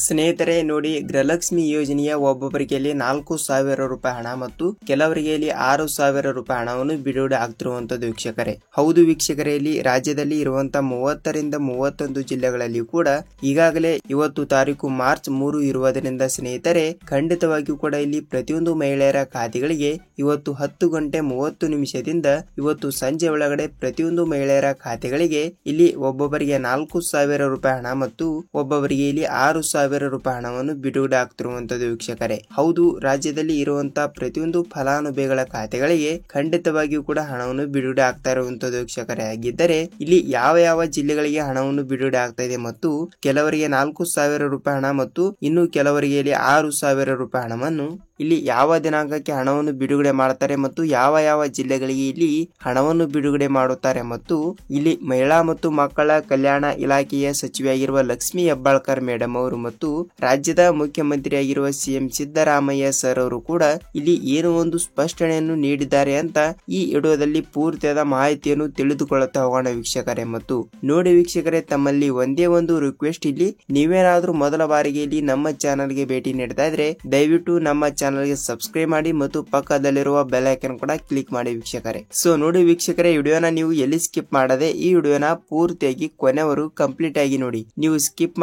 ಸ್ನೇಹಿತರೆ ನೋಡಿ, ಗೃಹಲಕ್ಷ್ಮಿ ಯೋಜನೆಯ ಒಬ್ಬೊಬ್ಬರಿಗೆ 4,000 ರೂಪಾಯಿ ಹಣ ಮತ್ತು ಕೆಲವರಿಗೆ 6,000 ರೂಪಾಯಿ ಹಣವನ್ನು ಬಿಡುಗಡೆ ಆಗ್ತಿರುವಂತದ್ದು ವೀಕ್ಷಕರೇ. ಹೌದು ವೀಕ್ಷಕರೇ, ಇಲ್ಲಿ ರಾಜ್ಯದಲ್ಲಿ ಇರುವಂತಹ 30 ರಿಂದ 31 ಜಿಲ್ಲೆಗಳಲ್ಲಿ ಕೂಡ ಈಗಾಗಲೇ ಇವತ್ತು ತಾರೀಕು ಮಾರ್ಚ್ 3 ಇರುವುದರಿಂದ ಸ್ನೇಹಿತರೆ ಖಂಡಿತವಾಗಿಯೂ ಕೂಡ ಇಲ್ಲಿ ಪ್ರತಿಯೊಂದು ಮಹಿಳೆಯರ ಖಾತೆಗಳಿಗೆ ಇವತ್ತು 10 ಗಂಟೆ 30 ನಿಮಿಷದಿಂದ ಇವತ್ತು ಸಂಜೆ ಒಳಗಡೆ ಪ್ರತಿಯೊಂದು ಮಹಿಳೆಯರ ಖಾತೆಗಳಿಗೆ ಇಲ್ಲಿ ಒಬ್ಬೊಬ್ಬರಿಗೆ 4,000 ರೂಪಾಯಿ ಹಣ ಮತ್ತು ಒಬ್ಬೊಬ್ಬರಿಗೆ ಇಲ್ಲಿ 6,000 ರೂಪಾಯಿ ಹಣವನ್ನು ಬಿಡುಗಡೆ ಆಗ್ತಿರುವಂತದ್ದು ವೀಕ್ಷಕರೇ. ಹೌದು, ರಾಜ್ಯದಲ್ಲಿ ಇರುವಂತಹ ಪ್ರತಿಯೊಂದು ಫಲಾನುಭವಿಗಳ ಖಾತೆಗಳಿಗೆ ಖಂಡಿತವಾಗಿಯೂ ಕೂಡ ಹಣವನ್ನು ಬಿಡುಗಡೆ ಆಗ್ತಾ ಇರುವಂತದ್ದು ವೀಕ್ಷಕರೇ. ಆಗಿದ್ದರೆ ಇಲ್ಲಿ ಯಾವ ಯಾವ ಜಿಲ್ಲೆಗಳಿಗೆ ಹಣವನ್ನು ಬಿಡುಗಡೆ ಆಗ್ತಾ ಇದೆ ಮತ್ತು ಕೆಲವರಿಗೆ 4,000 ರೂಪಾಯಿ ಹಣ ಮತ್ತು ಇನ್ನು ಕೆಲವರಿಗೆ 6,000 ರೂಪಾಯಿ ಹಣವನ್ನು ಇಲ್ಲಿ ಯಾವ ದಿನಾಂಕಕ್ಕೆ ಹಣವನ್ನು ಬಿಡುಗಡೆ ಮಾಡುತ್ತಾರೆ ಮತ್ತು ಯಾವ ಯಾವ ಜಿಲ್ಲೆಗಳಿಗೆ ಇಲ್ಲಿ ಹಣವನ್ನು ಬಿಡುಗಡೆ ಮಾಡುತ್ತಾರೆ ಮತ್ತು ಇಲ್ಲಿ ಮಹಿಳಾ ಮತ್ತು ಮಕ್ಕಳ ಕಲ್ಯಾಣ ಇಲಾಖೆಯ ಸಚಿವೆಯಾಗಿರುವ ಲಕ್ಷ್ಮಿ ಹೆಬ್ಬಾಳ್ಕರ್ ಮೇಡಮ್ ಅವರು ಮತ್ತು ರಾಜ್ಯದ ಮುಖ್ಯಮಂತ್ರಿಯಾಗಿರುವ ಸಿಎಂ ಸಿದ್ದರಾಮಯ್ಯ ಸರ್ ಅವರು ಕೂಡ ಇಲ್ಲಿ ಏನು ಒಂದು ಸ್ಪಷ್ಟನೆಯನ್ನು ನೀಡಿದ್ದಾರೆ ಅಂತ ಈ ವಿಡಿಯೋದಲ್ಲಿ ಪೂರ್ತಿಯಾದ ಮಾಹಿತಿಯನ್ನು ತಿಳಿದುಕೊಳ್ಳುತ್ತಾ ಹೋಗೋಣ ವೀಕ್ಷಕರೇ. ಮತ್ತು ನೋಡಿ ವೀಕ್ಷಕರೇ, ತಮ್ಮಲ್ಲಿ ಒಂದೇ ಒಂದು ರಿಕ್ವೆಸ್ಟ್, ಇಲ್ಲಿ ನೀವೇನಾದ್ರೂ ಮೊದಲ ಬಾರಿಗೆ ಇಲ್ಲಿ ನಮ್ಮ ಚಾನಲ್ಗೆ ಭೇಟಿ ನೀಡ್ತಾ ಇದ್ರೆ ದಯವಿಟ್ಟು ನಮ್ಮ ಚಾನಲ್ಗೆ ಸಬ್ಸ್ಕ್ರೈಬ್ ಮಾಡಿ ಮತ್ತು ಪಕ್ಕದಲ್ಲಿರುವ ಬೆಲ್ ಐಕಾನ್ ಕೂಡ ಕ್ಲಿಕ್ ಮಾಡಿ ವೀಕ್ಷಕರೇ. ಸೊ ನೋಡಿ ವೀಕ್ಷಕರೇ, ವಿಡಿಯೋನ ನೀವು ಎಲ್ಲಿ ಸ್ಕಿಪ್ ಮಾಡದೆ ಈ ವಿಡಿಯೋನ ಪೂರ್ತಿಯಾಗಿ ಕೊನೆವರೆಗೂ ಕಂಪ್ಲೀಟ್ ಆಗಿ ನೋಡಿ. ನೀವು ಸ್ಕಿಪ್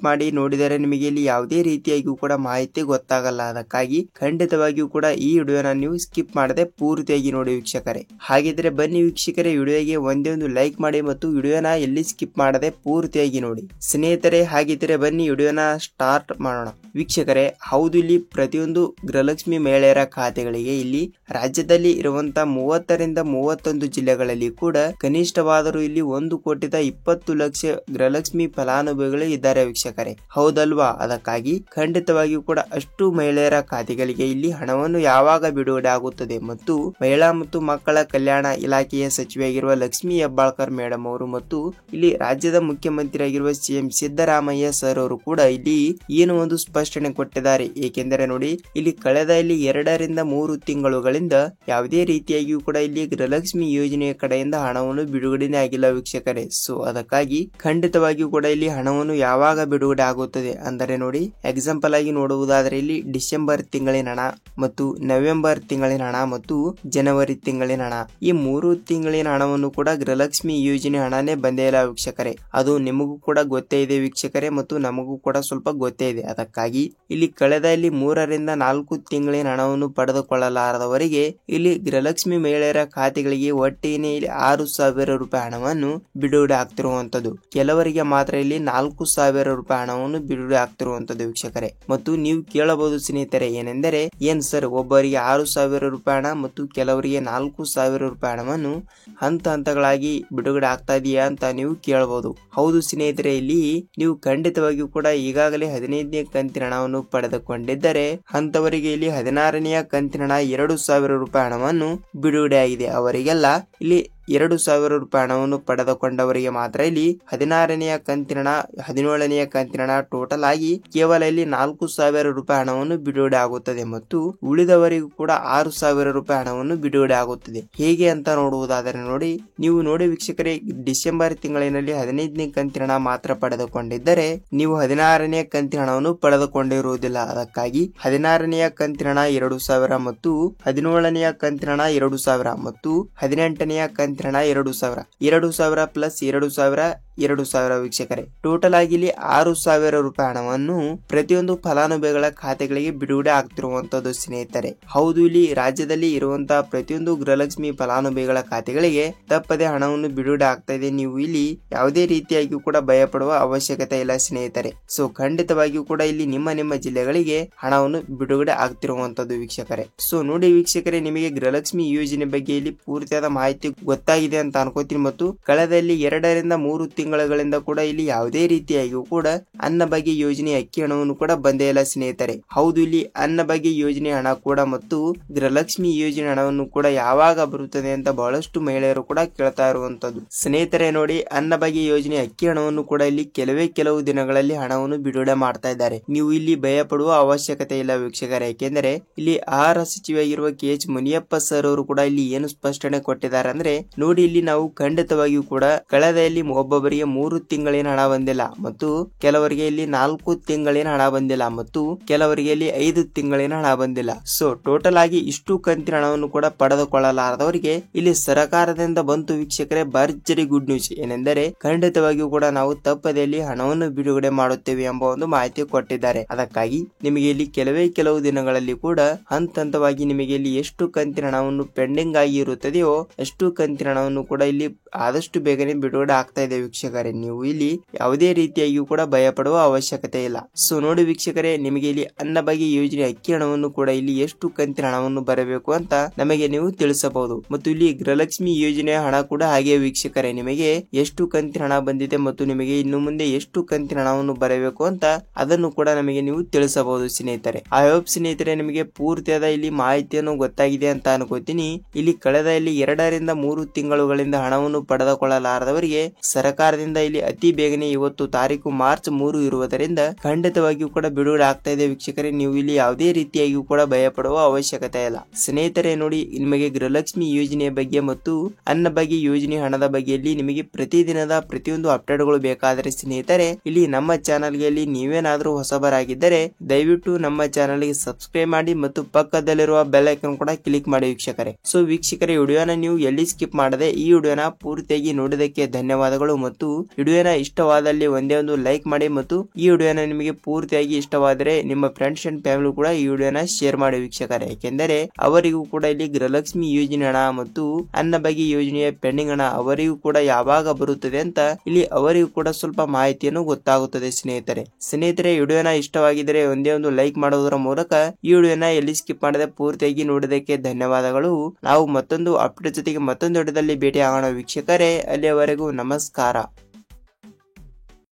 ಮಾಡಿ ನೋಡಿದರೆ ನಿಮಗೆ ಇಲ್ಲಿ ಯಾವುದೇ ರೀತಿಯಾಗಿಯೂ ಕೂಡ ಮಾಹಿತಿ ಗೊತ್ತಾಗಲ್ಲ. ಅದಕ್ಕಾಗಿ ಖಂಡಿತವಾಗಿಯೂ ಕೂಡ ಈ ವಿಡಿಯೋನ ನೀವು ಸ್ಕಿಪ್ ಮಾಡದೆ ಪೂರ್ತಿಯಾಗಿ ನೋಡಿ ವೀಕ್ಷಕರೇ. ಹಾಗಿದ್ರೆ ಬನ್ನಿ ವೀಕ್ಷಕರೇ, ವಿಡಿಯೋಗೆ ಒಂದೇ ಒಂದು ಲೈಕ್ ಮಾಡಿ ಮತ್ತು ವಿಡಿಯೋನ ಎಲ್ಲಿ ಸ್ಕಿಪ್ ಮಾಡದೆ ಪೂರ್ತಿಯಾಗಿ ನೋಡಿ ಸ್ನೇಹಿತರೆ. ಹಾಗಿದ್ರೆ ಬನ್ನಿ ವಿಡಿಯೋನ ಸ್ಟಾರ್ಟ್ ಮಾಡೋಣ ವೀಕ್ಷಕರೇ. ಹೌದು, ಇಲ್ಲಿ ಪ್ರತಿಯೊಂದು ಗೃಹಲಕ್ಷ್ಮಿ ಮಹಿಳೆಯರ ಖಾತೆಗಳಿಗೆ ಇಲ್ಲಿ ರಾಜ್ಯದಲ್ಲಿ ಇರುವಂತಹ 30 ರಿಂದ 31 ಜಿಲ್ಲೆಗಳಲ್ಲಿ ಕೂಡ ಕನಿಷ್ಠವಾದರೂ ಇಲ್ಲಿ 1,20,00,000 ಗೃಹಲಕ್ಷ್ಮಿ ಫಲಾನುಭವಿಗಳು ಇದ್ದಾರೆ ವೀಕ್ಷಕರೇ. ಹೌದಲ್ವಾ? ಅದಕ್ಕಾಗಿ ಖಂಡಿತವಾಗಿಯೂ ಕೂಡ ಅಷ್ಟು ಮಹಿಳೆಯರ ಖಾತೆಗಳಿಗೆ ಇಲ್ಲಿ ಹಣವನ್ನು ಯಾವಾಗ ಬಿಡುಗಡೆ ಆಗುತ್ತದೆ ಮತ್ತು ಮಹಿಳಾ ಮತ್ತು ಮಕ್ಕಳ ಕಲ್ಯಾಣ ಇಲಾಖೆಯ ಸಚಿವೆಯಾಗಿರುವ ಲಕ್ಷ್ಮಿ ಹೆಬ್ಬಾಳ್ಕರ್ ಮೇಡಮ್ ಅವರು ಮತ್ತು ಇಲ್ಲಿ ರಾಜ್ಯದ ಮುಖ್ಯಮಂತ್ರಿಯಾಗಿರುವ ಸಿಎಂ ಸಿದ್ದರಾಮಯ್ಯ ಸರ್ ಅವರು ಕೂಡ ಇಲ್ಲಿ ಏನು ಒಂದು ಸ್ಪಷ್ಟನೆ ಕೊಟ್ಟಿದ್ದಾರೆ. ಏಕೆಂದರೆ ನೋಡಿ, ಇಲ್ಲಿ ಕಳೆದ 2 ರಿಂದ 3 ತಿಂಗಳುಗಳಿಂದ ಯಾವುದೇ ರೀತಿಯಾಗಿಯೂ ಕೂಡ ಇಲ್ಲಿ ಗೃಹಲಕ್ಷ್ಮಿ ಯೋಜನೆಯ ಕಡೆಯಿಂದ ಹಣವನ್ನು ಬಿಡುಗಡೆ ಆಗಿಲ್ಲ ವೀಕ್ಷಕರೇ. ಸೊ ಅದಕ್ಕಾಗಿ ಖಂಡಿತವಾಗಿಯೂ ಕೂಡ ಇಲ್ಲಿ ಹಣವನ್ನು ಯಾವಾಗ ಬಿಡುಗಡೆ ಆಗುತ್ತದೆ ಅಂದರೆ ನೋಡಿ, ಎಕ್ಸಾಂಪಲ್ ಆಗಿ ನೋಡುವುದಾದರೆ ಇಲ್ಲಿ ಡಿಸೆಂಬರ್ ತಿಂಗಳಿನ ಹಣ ಮತ್ತು ನವೆಂಬರ್ ತಿಂಗಳಿನ ಹಣ ಮತ್ತು ಜನವರಿ ತಿಂಗಳಿನ ಹಣ, ಈ 3 ತಿಂಗಳಿನ ಹಣವನ್ನು ಕೂಡ ಗೃಹಲಕ್ಷ್ಮಿ ಯೋಜನೆ ಹಣನೇ ಬಂದೇ ಇಲ್ಲ ವೀಕ್ಷಕರೇ. ಅದು ನಿಮಗೂ ಕೂಡ ಗೊತ್ತೇ ಇದೆ ವೀಕ್ಷಕರೇ ಮತ್ತು ನಮಗೂ ಕೂಡ ಸ್ವಲ್ಪ ಗೊತ್ತೇ ಇದೆ. ಅದಕ್ಕಾಗಿ ಇಲ್ಲಿ ಕಳೆದ 3 ರಿಂದ 4 ತಿಂಗಳಿನ ಹಣವನ್ನು ಪಡೆದುಕೊಳ್ಳಲಾರದವರಿಗೆ ಇಲ್ಲಿ ಗೃಹಲಕ್ಷ್ಮಿ ಮಹಿಳೆಯರ ಖಾತೆಗಳಿಗೆ ಒಟ್ಟಿಗೆ ಇಲ್ಲಿ 6,000 ರೂಪಾಯಿ ಹಣವನ್ನು ಬಿಡುಗಡೆ ಆಗ್ತಿರುವಂತದ್ದು. ಕೆಲವರಿಗೆ ಮಾತ್ರ ಇಲ್ಲಿ 4,000 ರೂಪಾಯಿ ಹಣವನ್ನು ಬಿಡುಗಡೆ ಆಗ್ತಿರುವಂತದ್ದು ವೀಕ್ಷಕರೇ. ಮತ್ತು ನೀವು ಕೇಳಬಹುದು ಸ್ನೇಹಿತರೆ, ಏನೆಂದರೆ ಏನ್ ಸರ್, ಒಬ್ಬರಿಗೆ 6,000 ರೂಪಾಯಿ ಹಣ ಮತ್ತು ಕೆಲವರಿಗೆ 4,000 ರೂಪಾಯಿ ಹಣವನ್ನು ಹಂತಗಳಾಗಿ ಬಿಡುಗಡೆ ಆಗ್ತಾ ಇದೆಯಾ ಅಂತ ನೀವು ಕೇಳಬಹುದು. ಹೌದು ಸ್ನೇಹಿತರೆ, ಇಲ್ಲಿ ನೀವು ಖಂಡಿತವಾಗಿಯೂ ಕೂಡ ಈಗಾಗಲೇ 15ನೇ ಕಂತಿನ ಹಣವನ್ನು ಪಡೆದುಕೊಂಡಿದ್ದರೆ ಅಂತವರಿಗೆ ಇಲ್ಲಿ 16ನೇ ಕಂತಿನ ಹಣ 2,000 ರೂಪಾಯಿ ಹಣವನ್ನು ಬಿಡುಗಡೆ ಆಗಿದೆ. ಅವರಿಗೆಲ್ಲ ಇಲ್ಲಿ 2,000 ರೂಪಾಯಿ ಹಣವನ್ನು ಪಡೆದುಕೊಂಡವರಿಗೆ ಮಾತ್ರ ಇಲ್ಲಿ 16ನೇ ಕಂತಿನ ಹಣ 17ನೇ ಕಂತಿನ ಹಣ ಟೋಟಲ್ ಆಗಿ ಕೇವಲ ಇಲ್ಲಿ 4,000 ರೂಪಾಯಿ ಹಣವನ್ನು ಬಿಡುಗಡೆ ಆಗುತ್ತದೆ ಮತ್ತು ಉಳಿದವರಿಗೂ ಕೂಡ 6,000 ರೂಪಾಯಿ ಹಣವನ್ನು ಬಿಡುಗಡೆ ಆಗುತ್ತದೆ. ಹೇಗೆ ಅಂತ ನೋಡುವುದಾದರೆ ನೋಡಿ, ನೀವು ನೋಡಿ ವೀಕ್ಷಕರೇ, ಡಿಸೆಂಬರ್ ತಿಂಗಳಿನಲ್ಲಿ 15ನೇ ಕಂತಿನ ಹಣ ಮಾತ್ರ ಪಡೆದುಕೊಂಡಿದ್ದರೆ ನೀವು 16ನೇ ಕಂತಿನ ಹಣವನ್ನು ಪಡೆದುಕೊಂಡಿರುವುದಿಲ್ಲ. ಅದಕ್ಕಾಗಿ 16ನೇ ಕಂತಿನ ಹಣ 2,000 ಮತ್ತು 17ನೇ ಕಂತಿನ ಹಣ 2,000 ಮತ್ತು 18ನೇ ಕಂತಿನ ಹಣ 2,000, 2,000 ಪ್ಲಸ್ 2,000 ವೀಕ್ಷಕರೇ, ಟೋಟಲ್ ಆಗಿ ಇಲ್ಲಿ 6,000 ರೂಪಾಯಿ ಹಣವನ್ನು ಪ್ರತಿಯೊಂದು ಫಲಾನುಭವಿಗಳ ಖಾತೆಗಳಿಗೆ ಬಿಡುಗಡೆ ಆಗ್ತಿರುವಂತದ್ದು ಸ್ನೇಹಿತರೆ. ಹೌದು, ಇಲ್ಲಿ ರಾಜ್ಯದಲ್ಲಿ ಇರುವಂತಹ ಪ್ರತಿಯೊಂದು ಗೃಹಲಕ್ಷ್ಮಿ ಫಲಾನುಭವಿಗಳ ಖಾತೆಗಳಿಗೆ ತಪ್ಪದೆ ಹಣವನ್ನು ಬಿಡುಗಡೆ ಆಗ್ತಾ ಇದೆ. ನೀವು ಇಲ್ಲಿ ಯಾವುದೇ ರೀತಿಯಾಗಿಯೂ ಕೂಡ ಭಯ ಪಡುವ ಅವಶ್ಯಕತೆ ಇಲ್ಲ ಸ್ನೇಹಿತರೆ. ಸೊ ಖಂಡಿತವಾಗಿಯೂ ಕೂಡ ಇಲ್ಲಿ ನಿಮ್ಮ ಜಿಲ್ಲೆಗಳಿಗೆ ಹಣವನ್ನು ಬಿಡುಗಡೆ ಆಗ್ತಿರುವಂತದ್ದು ವೀಕ್ಷಕರೇ. ಸೊ ನೋಡಿ ವೀಕ್ಷಕರೇ, ನಿಮಗೆ ಗೃಹಲಕ್ಷ್ಮಿ ಯೋಜನೆ ಬಗ್ಗೆ ಇಲ್ಲಿ ಪೂರ್ತಿಯಾದ ಮಾಹಿತಿ ಗೊತ್ತಾಗಿದೆ ಅಂತ ಅನ್ಕೋತೀನಿ ಮತ್ತು ಕಳೆದ 2 ರಿಂದ 3 ತಿಂಗಳುಗಳಿಂದ ಕೂಡ ಇಲ್ಲಿ ಯಾವುದೇ ರೀತಿಯಾಗಿಯೂ ಕೂಡ ಅನ್ನಭಾಗ್ಯ ಯೋಜನೆ ಅಕ್ಕಿ ಹಣವನ್ನು ಕೂಡ ಬಂದೇ ಇಲ್ಲ ಸ್ನೇಹಿತರೆ. ಹೌದು, ಇಲ್ಲಿ ಅನ್ನಭಾಗ್ಯ ಯೋಜನೆ ಹಣ ಕೂಡ ಮತ್ತು ಗೃಹಲಕ್ಷ್ಮಿ ಯೋಜನೆ ಹಣವನ್ನು ಕೂಡ ಯಾವಾಗ ಬರುತ್ತದೆ ಅಂತ ಬಹಳಷ್ಟು ಮಹಿಳೆಯರು ಕೂಡ ಕೇಳ್ತಾ ಇರುವಂತದ್ದು ಸ್ನೇಹಿತರೆ. ನೋಡಿ, ಅನ್ನಭಾಗ್ಯ ಯೋಜನೆ ಅಕ್ಕಿ ಹಣವನ್ನು ಕೂಡ ಇಲ್ಲಿ ಕೆಲವು ದಿನಗಳಲ್ಲಿ ಹಣವನ್ನು ಬಿಡುಗಡೆ ಮಾಡ್ತಾ ಇದ್ದಾರೆ. ನೀವು ಇಲ್ಲಿ ಭಯ ಪಡುವ ಅವಶ್ಯಕತೆ ಇಲ್ಲ ವೀಕ್ಷಕರೇ. ಯಾಕೆಂದರೆ ಇಲ್ಲಿ ಆಹಾರ ಸಚಿವರಾಗಿರುವ KH ಮುನಿಯಪ್ಪ ಸರ್ ಅವರು ಕೂಡ ಇಲ್ಲಿ ಏನು ಸ್ಪಷ್ಟನೆ ಕೊಟ್ಟಿದ್ದಾರೆ ಅಂದ್ರೆ ನೋಡಿ ಇಲ್ಲಿ ನಾವು ಖಂಡಿತವಾಗಿಯೂ ಕೂಡ ಕಳೆದಲ್ಲಿ ಒಬ್ಬೊಬ್ಬರಿಗೆ 3 ತಿಂಗಳಿನ ಹಣ ಬಂದಿಲ್ಲ ಮತ್ತು ಕೆಲವರಿಗೆ ಇಲ್ಲಿ 4 ತಿಂಗಳಿನ ಹಣ ಬಂದಿಲ್ಲ ಮತ್ತು ಕೆಲವರಿಗೆ ಇಲ್ಲಿ 5 ತಿಂಗಳಿನ ಹಣ ಬಂದಿಲ್ಲ. ಸೊ ಟೋಟಲ್ ಆಗಿ ಇಷ್ಟು ಕಂತಿನ ಹಣವನ್ನು ಕೂಡ ಪಡೆದುಕೊಳ್ಳಲಾರದವರಿಗೆ ಇಲ್ಲಿ ಸರ್ಕಾರದಿಂದ ಬಂತು ವೀಕ್ಷಕರೇ ಭರ್ಜರಿ ಗುಡ್ ನ್ಯೂಸ್. ಏನೆಂದರೆ ಖಂಡಿತವಾಗಿಯೂ ಕೂಡ ನಾವು ತಪ್ಪದಲ್ಲಿ ಹಣವನ್ನು ಬಿಡುಗಡೆ ಮಾಡುತ್ತೇವೆ ಎಂಬ ಒಂದು ಮಾಹಿತಿ ಕೊಟ್ಟಿದ್ದಾರೆ. ಅದಕ್ಕಾಗಿ ನಿಮಗೆ ಇಲ್ಲಿ ಕೆಲವು ದಿನಗಳಲ್ಲಿ ಕೂಡ ಹಂತವಾಗಿ ನಿಮಗೆ ಇಲ್ಲಿ ಎಷ್ಟು ಕಂತಿನ ಹಣವನ್ನು ಪೆಂಡಿಂಗ್ ಆಗಿ ಇರುತ್ತದೆಯೋ ಅಷ್ಟು ಕಂತಿನ ಹಣವನ್ನು ಕೂಡ ಇಲ್ಲಿ ಆದಷ್ಟು ಬೇಗನೆ ಬಿಡುಗಡೆ ಆಗ್ತಾ ಇದೆ ವೀಕ್ಷಕರೇ. ನೀವು ಇಲ್ಲಿ ಯಾವುದೇ ರೀತಿಯಾಗಿಯೂ ಕೂಡ ಭಯ ಪಡುವ ಅವಶ್ಯಕತೆ ಇಲ್ಲ. ಸೊ ನೋಡಿ ವೀಕ್ಷಕರೇ, ನಿಮಗೆ ಇಲ್ಲಿ ಅನ್ನಭಾಗ್ಯ ಯೋಜನೆ ಅಕ್ಕಿ ಹಣವನ್ನು ಕೂಡ ಇಲ್ಲಿ ಎಷ್ಟು ಕಂತಿನ ಹಣವನ್ನು ಬರಬೇಕು ಅಂತ ನಮಗೆ ನೀವು ತಿಳಿಸಬಹುದು. ಮತ್ತು ಇಲ್ಲಿ ಗೃಹಲಕ್ಷ್ಮಿ ಯೋಜನೆಯ ಹಣ ಕೂಡ ಹಾಗೆ ವೀಕ್ಷಕರೇ, ನಿಮಗೆ ಎಷ್ಟು ಕಂತಿನ ಹಣ ಬಂದಿದೆ ಮತ್ತು ನಿಮಗೆ ಇನ್ನು ಮುಂದೆ ಎಷ್ಟು ಕಂತಿನ ಹಣವನ್ನು ಬರಬೇಕು ಅಂತ ಅದನ್ನು ಕೂಡ ನಮಗೆ ನೀವು ತಿಳಿಸಬಹುದು ಸ್ನೇಹಿತರೆ. ಐ ಹೋಪ್ ಸ್ನೇಹಿತರೆ ನಿಮಗೆ ಪೂರ್ತಿಯಾದ ಇಲ್ಲಿ ಮಾಹಿತಿಯನ್ನು ಗೊತ್ತಾಗಿದೆ ಅಂತ ಅನ್ಕೋತೀನಿ. ಇಲ್ಲಿ ಕಳೆದ ಇಲ್ಲಿ 2 ರಿಂದ 3 ತಿಂಗಳುಗಳಿಂದ ಹಣವನ್ನು ಪಡೆದುಕೊಳ್ಳಲಾರದವರಿಗೆ ಸರ್ಕಾರದಿಂದ ಇಲ್ಲಿ ಅತಿ ಬೇಗನೆ ಇವತ್ತು ತಾರೀಕು ಮಾರ್ಚ್ 3 ಇರುವುದರಿಂದ ಖಂಡಿತವಾಗಿಯೂ ಕೂಡ ಬಿಡುಗಡೆ ಆಗ್ತಾ ಇದೆ ವೀಕ್ಷಕರೇ. ನೀವು ಇಲ್ಲಿ ಯಾವುದೇ ರೀತಿಯಾಗಿಯೂ ಕೂಡ ಭಯ ಪಡುವ ಅವಶ್ಯಕತೆ ಇಲ್ಲ ಸ್ನೇಹಿತರೆ. ನೋಡಿ, ನಿಮಗೆ ಗೃಹಲಕ್ಷ್ಮಿ ಯೋಜನೆಯ ಬಗ್ಗೆ ಮತ್ತು ಅನ್ನಭಾಗ್ಯ ಯೋಜನೆ ಹಣದ ಬಗ್ಗೆಯಲ್ಲಿ ನಿಮಗೆ ಪ್ರತಿದಿನದ ಪ್ರತಿಯೊಂದು ಅಪ್ಡೇಟ್ಗಳು ಬೇಕಾದರೆ ಸ್ನೇಹಿತರೆ, ಇಲ್ಲಿ ನಮ್ಮ ಚಾನಲ್ಗೆ ನೀವೇನಾದ್ರೂ ಹೊಸಬರಾಗಿದ್ದರೆ ದಯವಿಟ್ಟು ನಮ್ಮ ಚಾನಲ್ಗೆ ಸಬ್ಸ್ಕ್ರೈಬ್ ಮಾಡಿ ಮತ್ತು ಪಕ್ಕದಲ್ಲಿರುವ ಬೆಲ್ ಐಕಾನ್ ಕೂಡ ಕ್ಲಿಕ್ ಮಾಡಿ ವೀಕ್ಷಕರೇ. ಸೊ ವೀಕ್ಷಕರೇ, ವಿಡಿಯೋನ ನೀವು ಎಲ್ಲಿ ಸ್ಕಿಪ್ ಮಾಡದೆ ಈ ವಿಡಿಯೋನ ಪೂರ್ತಿಯಾಗಿ ನೋಡಿದಕ್ಕೆ ಧನ್ಯವಾದಗಳು. ಮತ್ತು ವಿಡಿಯೋನ ಇಷ್ಟವಾದಲ್ಲಿ ಒಂದೇ ಒಂದು ಲೈಕ್ ಮಾಡಿ ಮತ್ತು ಈ ವಿಡಿಯೋನ ನಿಮಗೆ ಪೂರ್ತಿಯಾಗಿ ಇಷ್ಟವಾದರೆ ನಿಮ್ಮ ಫ್ರೆಂಡ್ಸ್ ಅಂಡ್ ಫ್ಯಾಮಿಲಿ ಕೂಡ ಈ ವಿಡಿಯೋನ ಶೇರ್ ಮಾಡಿ ವೀಕ್ಷಕರೇ. ಯಾಕೆಂದರೆ ಅವರಿಗೂ ಕೂಡ ಇಲ್ಲಿ ಗೃಹಲಕ್ಷ್ಮಿ ಯೋಜನೆ ಹಣ ಮತ್ತು ಅನ್ನಭಾಗ್ಯ ಯೋಜನೆಯ ಪೆಂಡಿಂಗ್ ಹಣ ಅವರಿಗೂ ಕೂಡ ಯಾವಾಗ ಬರುತ್ತದೆ ಅಂತ ಇಲ್ಲಿ ಅವರಿಗೂ ಕೂಡ ಸ್ವಲ್ಪ ಮಾಹಿತಿಯನ್ನು ಗೊತ್ತಾಗುತ್ತದೆ ಸ್ನೇಹಿತರೆ. ವಿಡಿಯೋನ ಇಷ್ಟವಾಗಿದ್ದರೆ ಒಂದೇ ಒಂದು ಲೈಕ್ ಮಾಡುವುದರ ಮೂಲಕ ಈ ವಿಡಿಯೋನ ಎಲ್ಲಿ ಸ್ಕಿಪ್ ಮಾಡದೆ ಪೂರ್ತಿಯಾಗಿ ನೋಡಿದಕ್ಕೆ ಧನ್ಯವಾದಗಳು. ನಾವು ಮತ್ತೊಂದು ಅಪ್ಡೇಟ್ ಜೊತೆಗೆ ಮತ್ತೊಂದು ವಿಡಿಯೋದಲ್ಲಿ ಭೇಟಿ ಆಗೋಣ ವೀಕ್ಷಕರೇ. ಅಲ್ಲಿಯವರೆಗೂ ನಮಸ್ಕಾರ.